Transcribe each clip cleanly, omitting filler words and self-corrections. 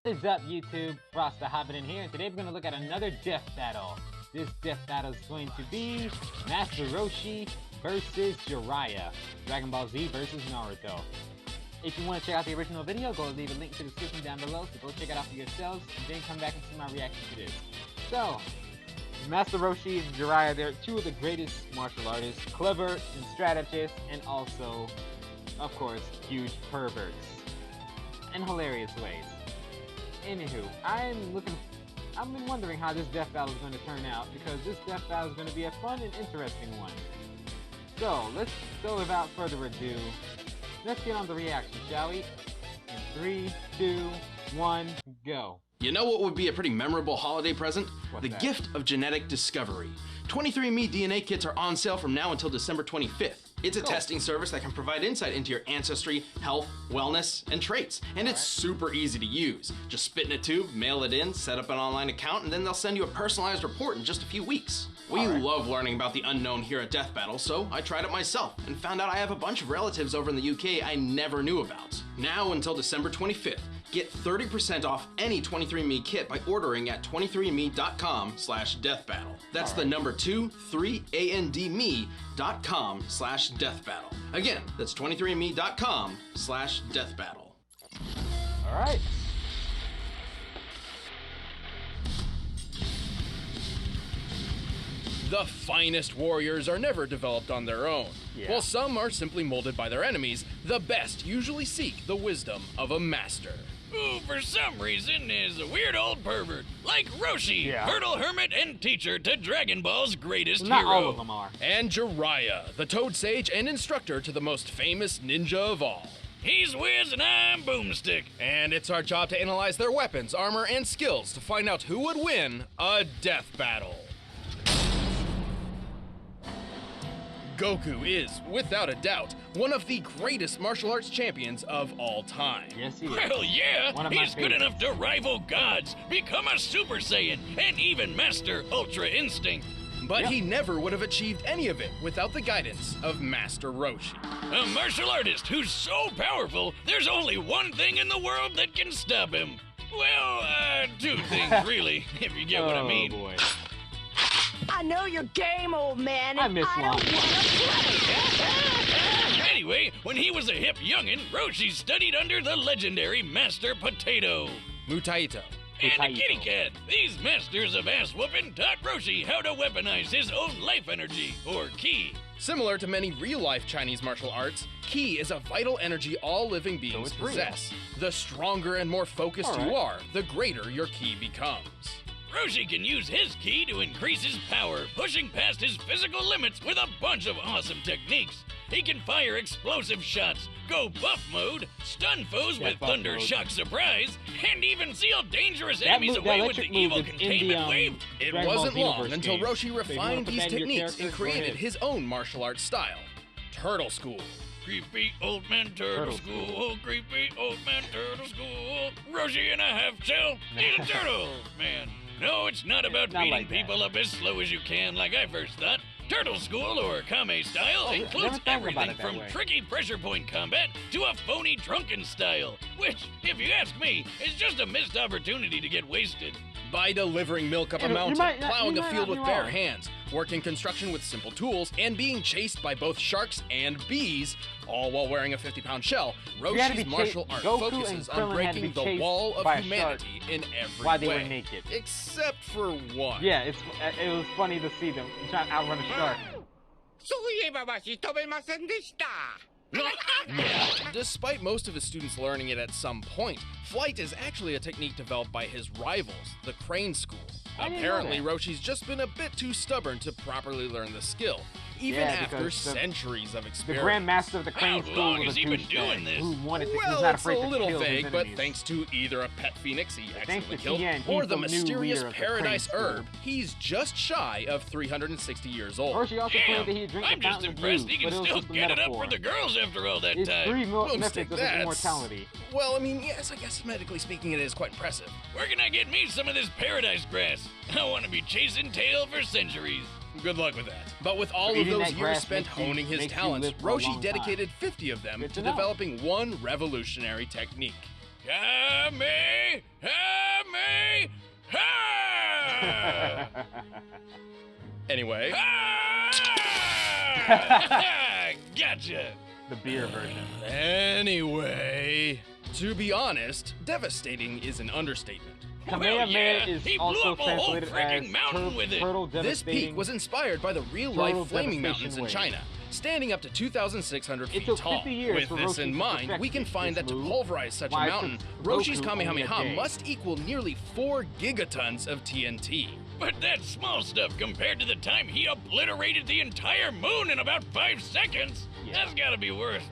What is up, YouTube? Frost the Hobidon here, and today we're going to look at another death battle. This death battle is going to be Master Roshi versus Jiraiya, Dragon Ball Z versus Naruto. If you want to check out the original video, go leave a link to the description down below, so go check it out for yourselves, and then come back and see my reaction to this. So, Master Roshi and Jiraiya, they're two of the greatest martial artists, clever and strategists, and also, of course, huge perverts. In hilarious ways. Anywho, I've been wondering how this death battle is going to turn out, because this death battle is going to be a fun and interesting one. So, without further ado, let's get on the reaction, shall we? In 3, 2, 1, go. You know what would be a pretty memorable holiday present? What's the that? gift of genetic discovery. 23andMe DNA kits are on sale from now until December 25th. It's a testing service that can provide insight into your ancestry, health, wellness, and traits. And it's super easy to use. Just spit in a tube, mail it in, set up an online account, and then they'll send you a personalized report in just a few weeks. We love learning about the unknown here at Death Battle, so I tried it myself and found out I have a bunch of relatives over in the UK I never knew about. Now until December 25th, get 30% off any 23andMe kit by ordering at 23andme.com/deathbattle. That's the number 23andme.com/deathbattle. Again, that's 23andme.com/deathbattle. Alright. The finest warriors are never developed on their own. Yeah. While some are simply molded by their enemies, the best usually seek the wisdom of a master. Who, for some reason, is a weird old pervert, like Roshi, hurdle hermit and teacher to Dragon Ball's greatest Not hero. all of them are. And Jiraiya, the Toad Sage and instructor to the most famous ninja of all. He's Wiz and I'm Boomstick. And it's our job to analyze their weapons, armor, and skills to find out who would win a death battle. Goku is, without a doubt, one of the greatest martial arts champions of all time. Yes, he is. Well, yeah, One of my he's good favorites. enough to rival gods, become a Super Saiyan, and even master Ultra Instinct. But he never would have achieved any of it without the guidance of Master Roshi. A martial artist who's so powerful, there's only one thing in the world that can stop him. Well, two things, really, if you get what I mean. Oh boy. I know your game, old man. I miss don't Long. wanna play. Anyway, when he was a hip youngin', Roshi studied under the legendary Master Potato. Mutaito. And a Potato. kitty cat. These masters of ass whooping taught Roshi how to weaponize his own life energy, or ki. Similar to many real-life Chinese martial arts, ki is a vital energy all living beings it's real. possess. The stronger and more focused you are, the greater your ki becomes. Roshi can use his ki to increase his power, pushing past his physical limits with a bunch of awesome techniques. He can fire explosive shots, go buff mode, stun foes with buff Thunder mode. Shock Surprise, and even seal dangerous That enemies move- that away with the electric move evil is in the, containment wave. It Dragon Ball wasn't Xenoverse long until games. Roshi So you wanna refined put these that in your techniques and characters? Go created ahead. his own martial arts style, Turtle School. Creepy old man turtle school, creepy old man turtle school. Roshi and a half shell, he's a turtle man. No, it's not about Not beating like that. people up as slow as you can like I first thought. Turtle School, or Kame style, Oh, I never includes thought about everything it that from way. tricky pressure point combat to a phony drunken style, which, if you ask me, is just a missed opportunity to get wasted. By delivering milk up a You mountain, might not- plowing you a might field not with be bare wrong. hands, working construction with simple tools, and being chased by both sharks and bees, all while wearing a 50-pound shell, You had to Roshi's be martial chased- art Goku focuses and on Krillin had to breaking be the chased wall by of a shark humanity in every while they way. were naked. Except for one. Yeah, it was funny to see them trying to outrun a shark. Despite most of his students learning it at some point, flight is actually a technique developed by his rivals, the Crane School. I didn't know Apparently, that. Roshi's just been a bit too stubborn to properly learn the skill, even Yeah, after because the- centuries of The experience. Grand Master of the Crane How School long was has a he been douchebag doing this? who wanted to, who's Well, not it's afraid a to little kill his vague, but enemies. thanks to either a pet phoenix he Thanks accidentally to killed, Tien, or he's the the new mysterious leader of the Crane paradise School. herb, he's just shy of 360 years old. Roshi also Damn, claimed that he'd drink I'm the just fountain of impressed youth, he can but it was still just a get it up metaphor. for the girls after all that It's time. three Boomstick, methods of that's- immortality. Well, I mean, yes, I guess medically speaking it is quite impressive. Where can I get me some of this paradise grass? I want to be chasing tail for centuries. Good luck with that. But with all of Eating those that years grass spent makes you- honing his makes you talents, live for a long Roshi time. dedicated 50 of them Good to to know. developing one revolutionary technique. Kamehameha! Anyway, Gotcha! The beer version. Anyway, to be honest, devastating is an understatement. Kamehameha is he blew also up a whole translated freaking as mountain with it. turtle This devastating. peak was inspired by the Total real-life flaming devastation mountains in wave. China, standing up to 2,600 It feet took tall. 50 years With for this Roshi in to mind, perfect we can find that this to move. pulverize such a Why it mountain, took Roshi's Goku only a Kamehameha day. must equal nearly 4 gigatons of TNT. But that's small stuff compared to the time he obliterated the entire moon in about 5 seconds. Yeah. That's gotta be worth,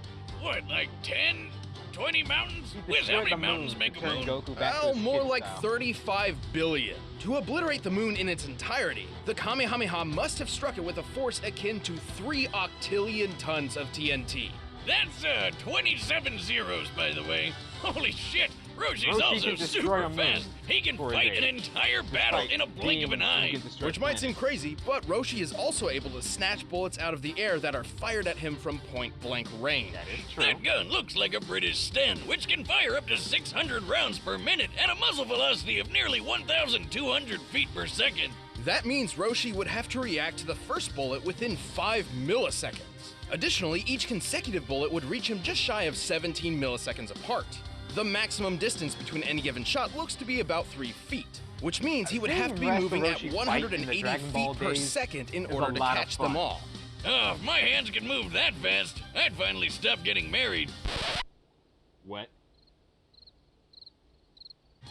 what, like 10, 20 mountains? He Wiz, how destroyed many the mountains moon make to a turn moon? Goku back to Well, his more kid like style. 35 billion. To obliterate the moon in its entirety, the Kamehameha must have struck it with a force akin to 3 octillion tons of TNT. That's 27 zeros, by the way. Holy shit! Roshi's Roshi also can destroy super a moon fast. He can for a fight day. an entire battle Despite in a blink of an being- eye. he can destroy Which might planets. seem crazy, but Roshi is also able to snatch bullets out of the air that are fired at him from point-blank range. That is true. That gun looks like a British Sten, which can fire up to 600 rounds per minute at a muzzle velocity of nearly 1,200 feet per second. That means Roshi would have to react to the first bullet within 5 milliseconds. Additionally, each consecutive bullet would reach him just shy of 17 milliseconds apart. The maximum distance between any given shot looks to be about 3 feet, which means he would have to be Seeing moving at Roshi fight in the 180 Dragon Ball feet per days second in is a order to lot of catch them fun. all. Oh, if my hands could move that fast, I'd finally stop getting married. What?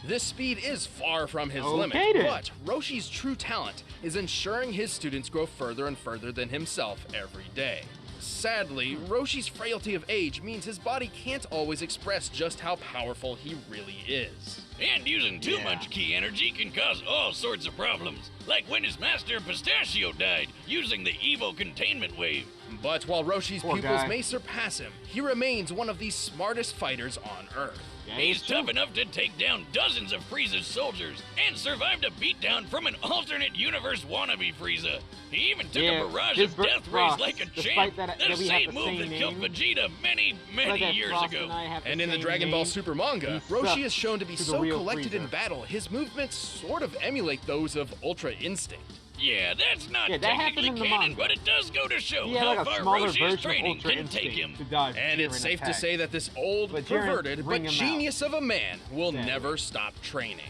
This speed is far from his Okay, limit, then. but Roshi's true talent is ensuring his students grow further and further than himself every day. Sadly, Roshi's frailty of age means his body can't always express just how powerful he really is. And using too Yeah. much ki energy can cause all sorts of problems, like when his master Pistachio died using the evil containment wave. But while Roshi's Poor pupils guy. may surpass him, he remains one of the smartest fighters on Earth. Yeah, He's it's true. tough enough to take down dozens of Frieza's soldiers and survived a beatdown from an alternate universe wannabe Frieza. He even took Yeah, a barrage his of Br- death rays Frost, like a despite champ. that the we have same the move same that killed name. Vegeta many Like that years Frost ago. and I have the And in the same Dragon Ball name. Super manga, He Roshi sucked is shown to be to the so real collected in Frieza. battle, his movements sort of emulate those of Ultra Instinct. Yeah, that's not Yeah, that happened technically in the canon, manga. but it does go to show He had how like a far smaller Roshi's version of training Ultra can take him. Instinct to dodge And it's Jiren safe to attacks. say that this old, But Jiren perverted, bring but him out. genius of a man will Sadly. never stop training.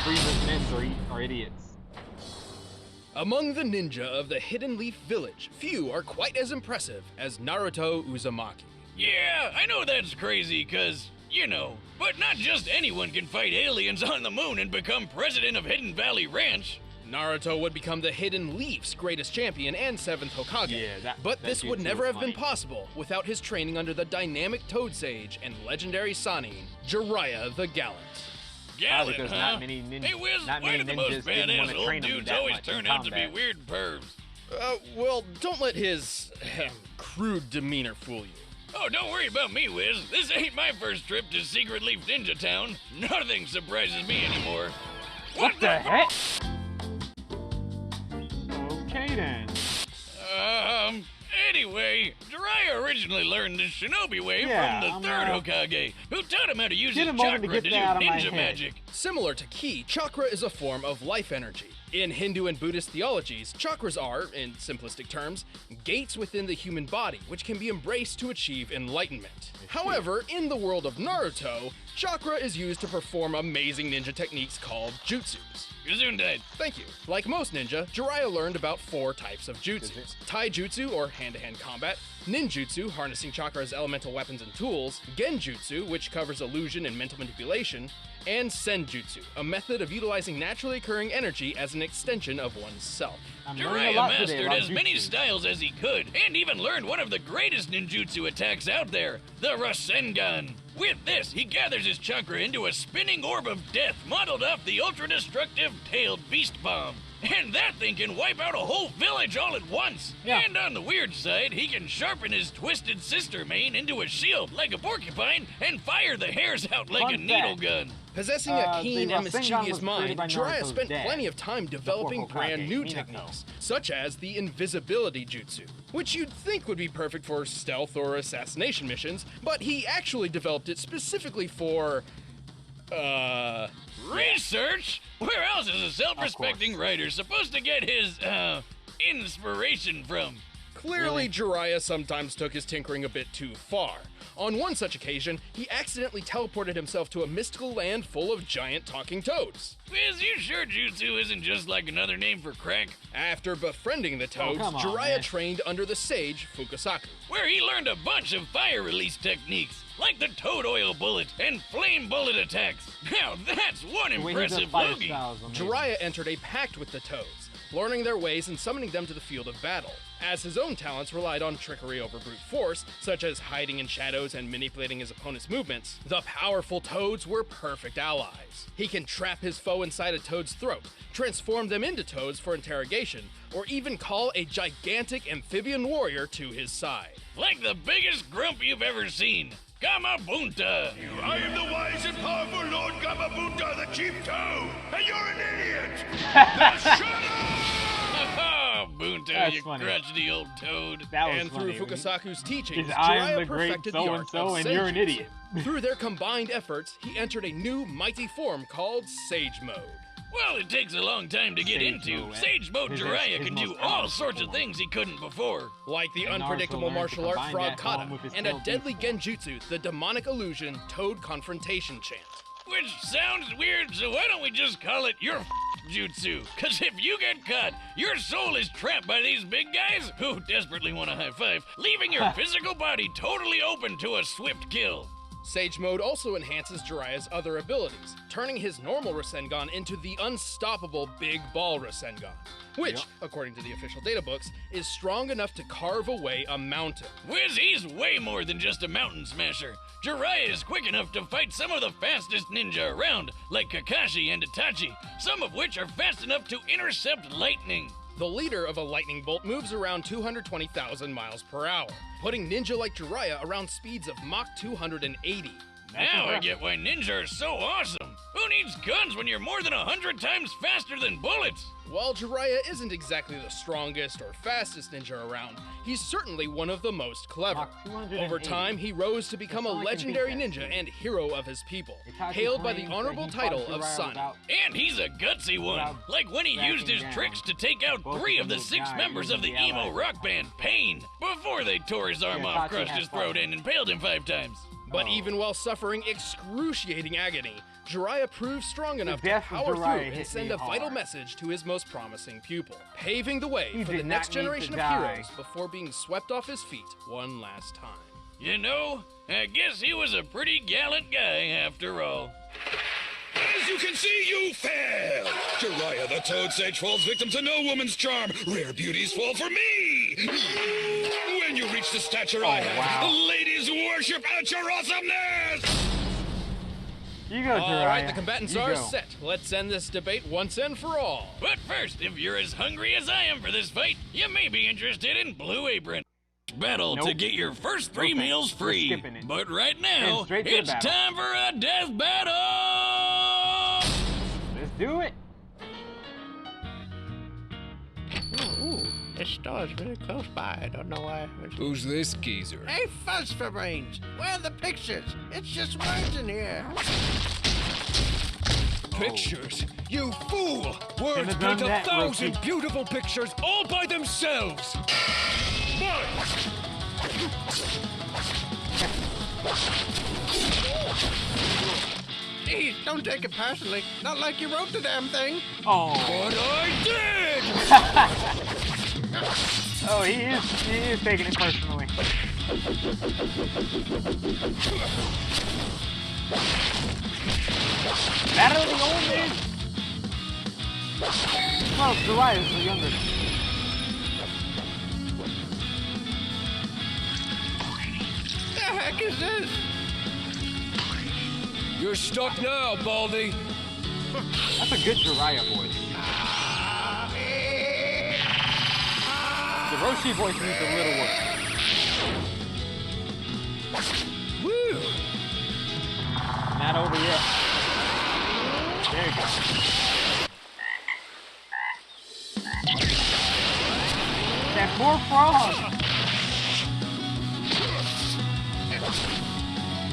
Frieza's men are idiots. Among the ninja of the Hidden Leaf Village, few are quite as impressive as Naruto Uzumaki. Yeah, I know that's crazy, cause, you know, but not just anyone can fight aliens on the moon and become president of Hidden Valley Ranch. Naruto would become the Hidden Leaf's greatest champion and 7th Hokage. Yeah, but that this would jutsu never was have been funny. possible without his training under the dynamic Toad Sage and legendary Sannin, Jiraiya the Gallant. Gallant, because huh? not many Hey, Wiz, not why many do the most ninjas didn't wanna badass old train him dudes that always much in turn out to be combat. weird pervs? Well, don't let his crude demeanor fool you. Oh, don't worry about me, Wiz. This ain't my first trip to Secret Leaf Ninja Town. Nothing surprises me anymore. What the heck? Okay then. Anyway, Jiraiya originally learned the shinobi way Yeah, from the third Hokage, who taught him how to use Get his a moment to chakra get to do that out of my ninja head. magic. Similar to ki, chakra is a form of life energy. In Hindu and Buddhist theologies, chakras are, in simplistic terms, gates within the human body, which can be embraced to achieve enlightenment. However, in the world of Naruto, chakra is used to perform amazing ninja techniques called jutsus. Gesundheit. Thank you. Like most ninja, Jiraiya learned about 4 types of jutsus. Taijutsu, or hand-to-hand combat, ninjutsu, harnessing chakra as elemental weapons and tools, genjutsu, which covers illusion and mental manipulation, and senjutsu, a method of utilizing naturally occurring energy as an extension of one's self. I'm learning a Jiraiya lot today mastered about as many jutsu. styles as he could, and even learned one of the greatest ninjutsu attacks out there, the Rasengan. With this, he gathers his chakra into a spinning orb of death modeled off the ultra-destructive tailed beast bomb. And that thing can wipe out a whole village all at once. Yeah. And on the weird side, he can sharpen his twisted sister mane into a shield like a porcupine and fire the hairs out like Fun a needle fact. gun. Possessing a keen the and Rasengan mischievous was mind, created by Jiraiya Naruto's spent dad, plenty of time developing Hokage, brand new Minato. techniques, such as the invisibility jutsu, which you'd think would be perfect for stealth or assassination missions, but he actually developed it specifically for, Research? Where else is a self-respecting writer supposed to get his, inspiration from? Clearly, Jiraiya sometimes took his tinkering a bit too far. On one such occasion, he accidentally teleported himself to a mystical land full of giant talking toads. Is you sure jutsu isn't just like another name for crack? After befriending the toads, come on, Jiraiya man. trained under the sage Fukusaku. Where he learned a bunch of fire release techniques, like the toad oil bullet and flame bullet attacks. Now that's one The way he does impressive fire loogie. styles is amazing. Jiraiya entered a pact with the toads, learning their ways and summoning them to the field of battle, as his own talents relied on trickery over brute force, such as hiding in shadows and manipulating his opponent's movements. The powerful toads were perfect allies. He can trap his foe inside a toad's throat, transform them into toads for interrogation, or even call a gigantic amphibian warrior to his side. Like the biggest grump you've ever seen. Gamabunta! I am the wise and powerful Lord Gamabunta, the Chief Toad, and you're an idiot! Now shut up! Oh, Bunta, That's you funny. crotchety old toad. That was And through funny. Fukusaku's teachings, Is I am Jiraiya the great perfected the art so-and-so of and you're an seijutsu. idiot. Through their combined efforts, he entered a new mighty form called Sage Mode. Well, it takes a long time to get Sage into. mode, Sage mode his- Jiraiya his can most do all powerful sorts of form. things he couldn't before. Like the And Naruto unpredictable learned to martial art combine frog that form kata, with his and a stealthy deadly form. genjutsu, the demonic illusion Toad Confrontation Chant. Which sounds weird, so why don't we just call it your jutsu? Cause if you get caught, your soul is trapped by these big guys who desperately want a high five, leaving your physical body totally open to a swift kill. Sage Mode also enhances Jiraiya's other abilities, turning his normal Rasengan into the unstoppable Big Ball Rasengan, which, according to the official databooks, is strong enough to carve away a mountain. Wiz, he's way more than just a mountain smasher. Jiraiya is quick enough to fight some of the fastest ninja around, like Kakashi and Itachi, some of which are fast enough to intercept lightning. The leader of a lightning bolt moves around 220,000 miles per hour, putting ninja like Jiraiya around speeds of Mach 280. Now I get why ninja are so awesome. Who needs guns when you're more than 100 times faster than bullets? While Jiraiya isn't exactly the strongest or fastest ninja around, he's certainly one of the most clever. Mach 280. Over time, he rose to become a That's all I can legendary beat that ninja dude. and hero of his people, Itachi hailed by the claims that honorable he fought title of Jiraiya Sani. without- And he's a gutsy one, Without like when he used his backing tricks to down. take out Both 3 of of the them 6 died members of the using the emo allies. rock band Pain before they tore his arm Yeah, off, Itachi crushed had his throat, fun. and impaled him 5 times. But Oh. even while suffering excruciating agony, Jiraiya proved strong enough to death of power through Jiraiya and hit send me a vital hard. message to his most promising pupil, paving the way He for did the not next need to generation of die. heroes before being swept off his feet one last time. You know, I guess he was a pretty gallant guy after all. As you can see, you failed! Jiraiya the Toad Sage falls victim to no woman's charm. Rare beauties fall for me! When you reach the stature I have, wow. ladies worship at your awesomeness! You go, Jiraiya. All right, the combatants You are go. set. Let's end this debate once and for all. But first, if you're as hungry as I am for this fight, you may be interested in Blue Apron. Battle to Nope. get your first 3 No thanks. meals We're free. skipping it. But right now, Heading straight to the it's battle. time for a death battle! Let's do it. This store's really close by. I don't know why. Who's this geezer? Hey, fuzz for brains. Where are the pictures? It's just words in here. Pictures? You fool! Words have print done that, 1,000 Roshi. beautiful pictures all by themselves! Geez, don't take it personally. Not like you wrote the damn thing. Oh. But I did! Oh, he is taking it personally. Battle of the oldest. Oh, Jiraiya is the youngest. The heck is this? You're stuck now, Baldy. That's a good Jiraiya voice. The Roshi voice needs a little work. Woo! Not over yet. There you go. That poor frog!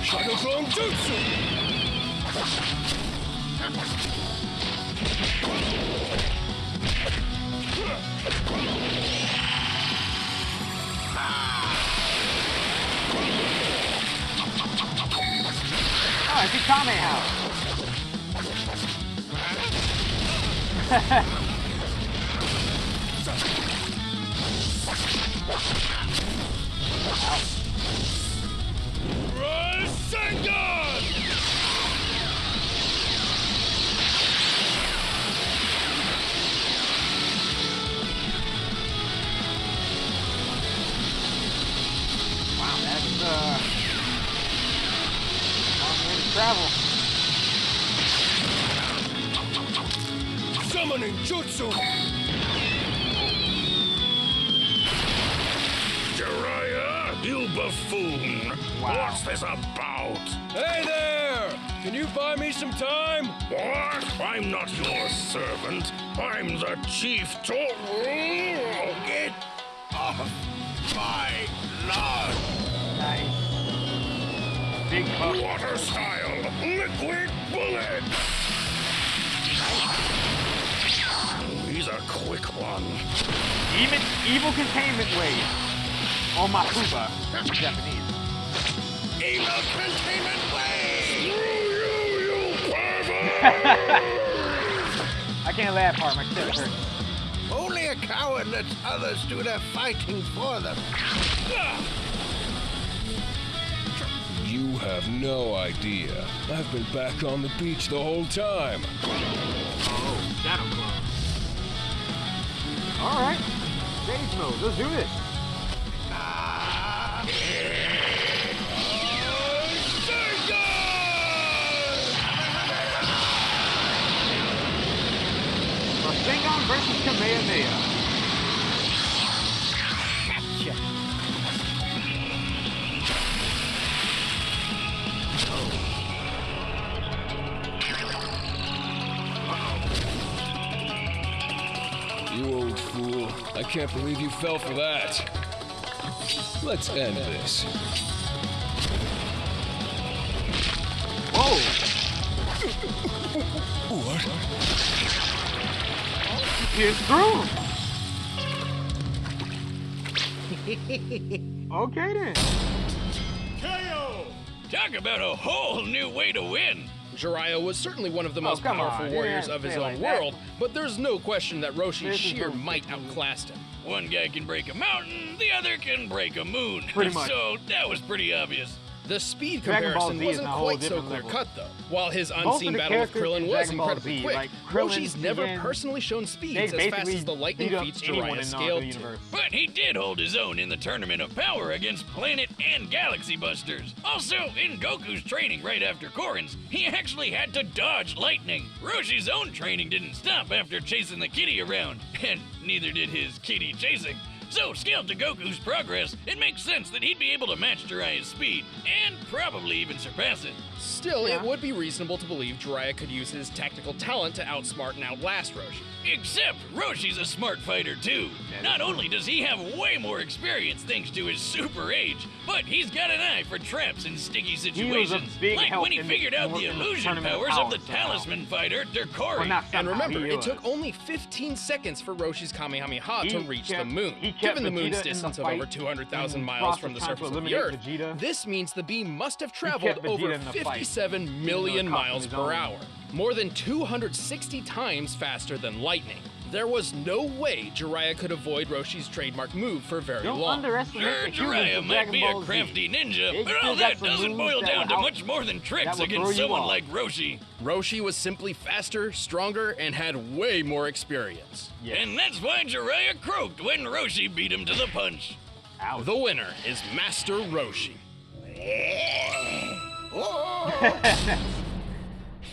Shadow Clone Jutsu! Oh, it's Ikame House. Rasengan! Wow, that's long way to travel. Summoning Jutsu! Jiraiya, you buffoon! Wow. What's this about? Hey there! Can you buy me some time? What? I'm not your servant. I'm the chief Get off my lawn! Nice. Big buck. Water style, liquid bullet! He's a quick one. Evil containment wave. Oh my Kuba. Japanese. Evil containment wave! You pervert! I can't laugh hard, my chest hurts. Only a coward lets others do their fighting for them. You have no idea. I've been back on the beach the whole time. Oh, Shadow Clone. Alright. Stage mode, let's do this. Rasengan versus Kamehameha. Gotcha. You old fool. I can't believe you fell for that. Let's end this. Whoa! What? Here's Screw! Okay then. Talk about a whole new way to win. Jiraiya was certainly one of the most come powerful on, warriors yeah, of his say it own like that. world, but there's no question that Roshi's This is sheer the- might outclassed him. One guy can break a mountain, the other can break a moon. Pretty much. So that was pretty obvious. The speed Dragon Ball comparison Z is wasn't on a whole quite so different level. clear-cut, though. While his Most unseen of the battle with characters Krillin in was Dragon Ball incredibly Z, quick, like Krillin, Roshi's never Tien, personally shown speeds They as fast basically as the lightning beat up feats anyone Jiraiya in the scaled to. universe. But he did hold his own in the Tournament of Power against Planet and Galaxy Busters. Also, in Goku's training right after Korin's, he actually had to dodge lightning. Roshi's own training didn't stop after chasing the kitty around, and neither did his kitty chasing. So, scaled to Goku's progress, it makes sense that he'd be able to match Jiraiya's speed, and probably even surpass it. Still, Yeah. it would be reasonable to believe Jiraiya could use his tactical talent to outsmart and outlast Roshi. Except Roshi's a smart fighter too. Not only does he have way more experience thanks to his super age, but he's got an eye for traps in sticky situations. big Like help when he in the- figured out in the the illusion Tournament of powers of the Power somehow. talisman fighter, Derkori. Well, not And somehow, remember, he it took was. only 15 seconds for Roshi's Kamehameha to He reach kept- the moon. he kept Given the Vegeta moon's in the distance of fight over 200,000 and miles Frost from the was trying to surface of the eliminate Earth, Vegeta. this means the beam must have kept traveled Vegeta over in the fight, 57 even though million it cost him miles his per own. hour. More than 260 times faster than lightning. There was no way Jiraiya could avoid Roshi's trademark move for very Don't long. underestimate Sure, the humans Jiraiya of might Dragon be a Ball Z. crafty ninja, They but still all got that some doesn't moves boil that down will to out- much more than tricks that will throw against you someone off. like Roshi. Roshi was simply faster, stronger, and had way more experience. Yes. And that's why Jiraiya croaked when Roshi beat him to the punch. Ouch. The winner is Master Roshi.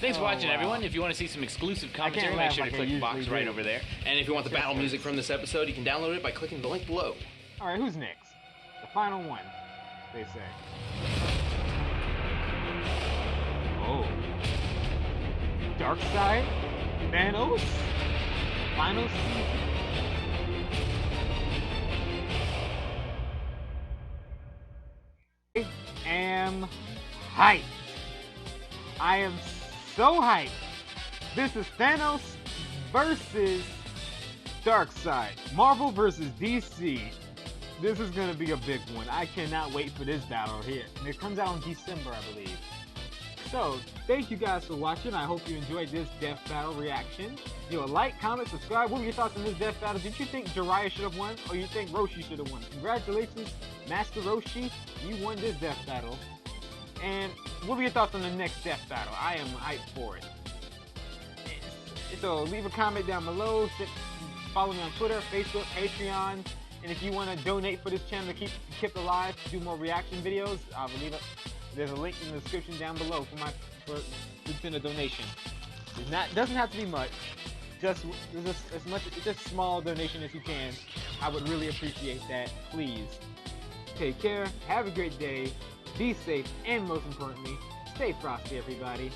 Thanks for watching, everyone. If you want to see some exclusive commentary, make laugh sure to like I click the box usually right do. over there. And if you want the battle music from this episode, you can download it by clicking the link below. Alright, who's next? The final one, they say. Oh. Darkseid, Thanos, final season. I am hyped. I am so hyped. This is Thanos versus Darkseid. Marvel versus DC. This is gonna be a big one. I cannot wait for this battle here. And it comes out in December, I believe. So, thank you guys for watching. I hope you enjoyed this death battle reaction. Like, comment, subscribe. What were your thoughts on this death battle? Did you think Jiraiya should have won, or you think Roshi should have won? Congratulations, Master Roshi. You won this death battle. And what were your thoughts on the next death battle? I am hyped for it. So, leave a comment down below. Follow me on Twitter, Facebook, Patreon. And if you want to donate for this channel to keep it alive, to do more reaction videos, I'll leave it. There's a link in the description down below to send a donation. Doesn't have to be much. Just a small donation as you can. I would really appreciate that. Please take care. Have a great day. Be safe, and most importantly, stay frosty, everybody.